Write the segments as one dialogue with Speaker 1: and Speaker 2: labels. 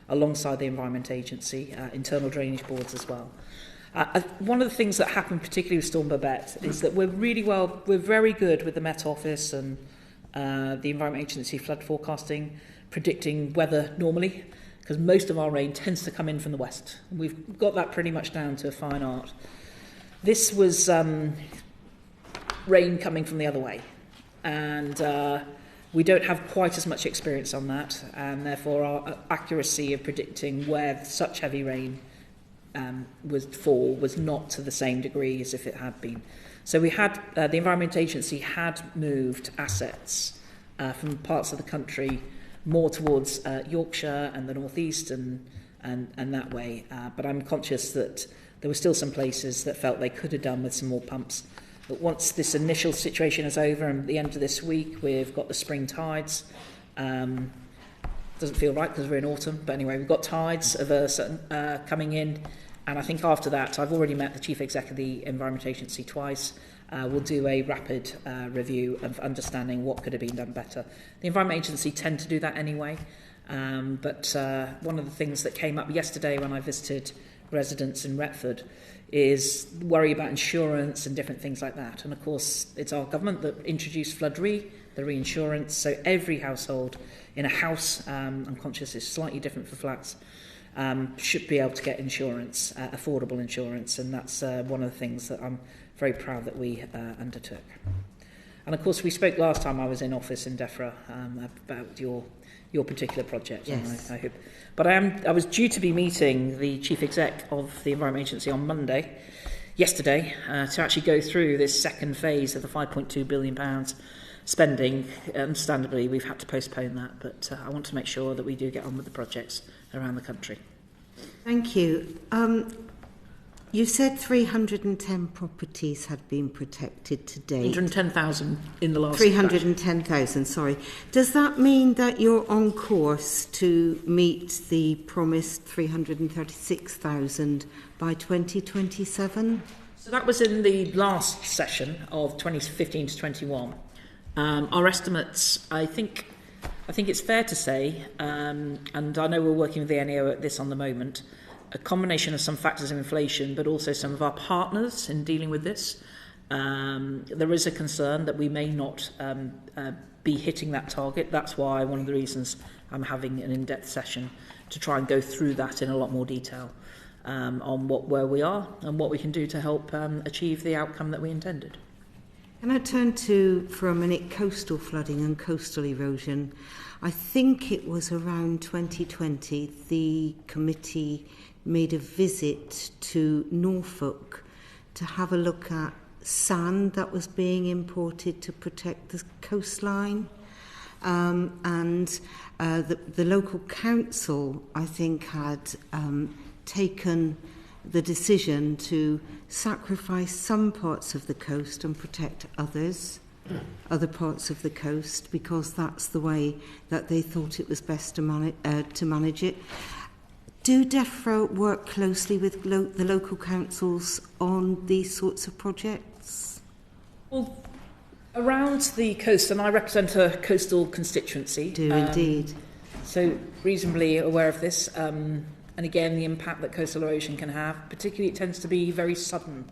Speaker 1: alongside the Environment Agency, internal drainage boards as well. One of the things that happened, particularly with Storm Babet, is that we're very good with the Met Office and the Environment Agency flood forecasting, predicting weather normally, because most of our rain tends to come in from the west. We've got that pretty much down to a fine art. This was rain coming from the other way, and we don't have quite as much experience on that, and therefore our accuracy of predicting where such heavy rain was not to the same degree as if it had been. So we had the Environment Agency had moved assets from parts of the country more towards Yorkshire and the North East and that way. But I'm conscious that there were still some places that felt they could have done with some more pumps. But once this initial situation is over, and at the end of this week, we've got the spring tides. Doesn't feel right because we're in autumn, but anyway, we've got tides of coming in. And I think after that, I've already met the Chief Exec of the Environment Agency twice. We'll do a rapid review of understanding what could have been done better. The Environment Agency tend to do that anyway. But one of the things that came up yesterday when I visited residents in Retford is worry about insurance and different things like that. And of course, it's our government that introduced Flood Re, the reinsurance. So every household in a house, I'm conscious it's slightly different for flats, should be able to get insurance, affordable insurance. And that's one of the things that I'm very proud that we undertook. And of course, we spoke last time I was in office in DEFRA about your particular project.
Speaker 2: Yes.
Speaker 1: I hope. But I was due to be meeting the Chief Exec of the Environment Agency on yesterday, to actually go through this second phase of the £5.2 billion spending. Understandably, we've had to postpone that, but I want to make sure that we do get on with the projects around the country.
Speaker 2: Thank you. You said 310 properties had been protected to date.
Speaker 1: 110,000 in the last
Speaker 2: 310,000, sorry. Does that mean that you're on course to meet the promised 336,000 by 2027?
Speaker 1: So that was in the last session of 2015 to 21. Our estimates, I think it's fair to say, and I know we're working with the NEO at this on the moment, a combination of some factors of inflation, but also some of our partners in dealing with this. There is a concern that we may not be hitting that target. That's why one of the reasons I'm having an in-depth session to try and go through that in a lot more detail on where we are and what we can do to help achieve the outcome that we intended.
Speaker 2: Can I turn to, for a minute, coastal flooding and coastal erosion? I think it was around 2020 the committee made a visit to Norfolk to have a look at sand that was being imported to protect the coastline. And the local council, I think, had taken the decision to sacrifice some parts of the coast and protect other parts of the coast, because that's the way that they thought it was best to manage it. Do DEFRA work closely with the local councils on these sorts of projects?
Speaker 1: Well, around the coast, and I represent a coastal constituency.
Speaker 2: Do indeed.
Speaker 1: So reasonably aware of this. And again, the impact that coastal erosion can have, particularly it tends to be very sudden,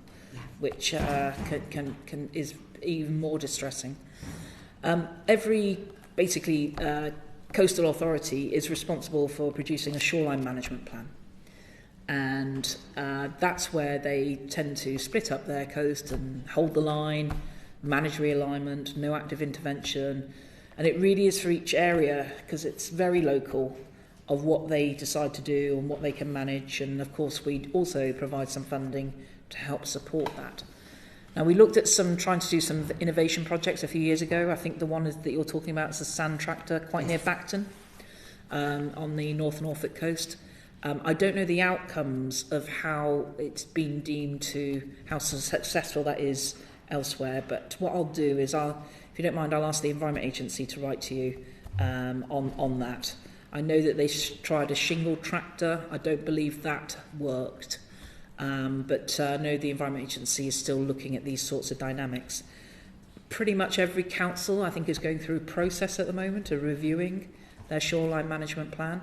Speaker 1: which is even more distressing. Every coastal authority is responsible for producing a shoreline management plan. And that's where they tend to split up their coast and hold the line, manage realignment, no active intervention. And it really is for each area, because it's very local, of what they decide to do and what they can manage. And of course, we also provide some funding to help support that. Now, we looked at trying to do some innovation projects a few years ago. I think the one that you're talking about is a sand tractor quite near Bacton on the North Norfolk coast. I don't know the outcomes of how it's been deemed how successful that is elsewhere, but what I'll do is if you don't mind, I'll ask the Environment Agency to write to you on that. I know that they tried a shingle tractor. I don't believe that worked. But I know the Environment Agency is still looking at these sorts of dynamics. Pretty much every council, I think, is going through a process at the moment of reviewing their shoreline management plan.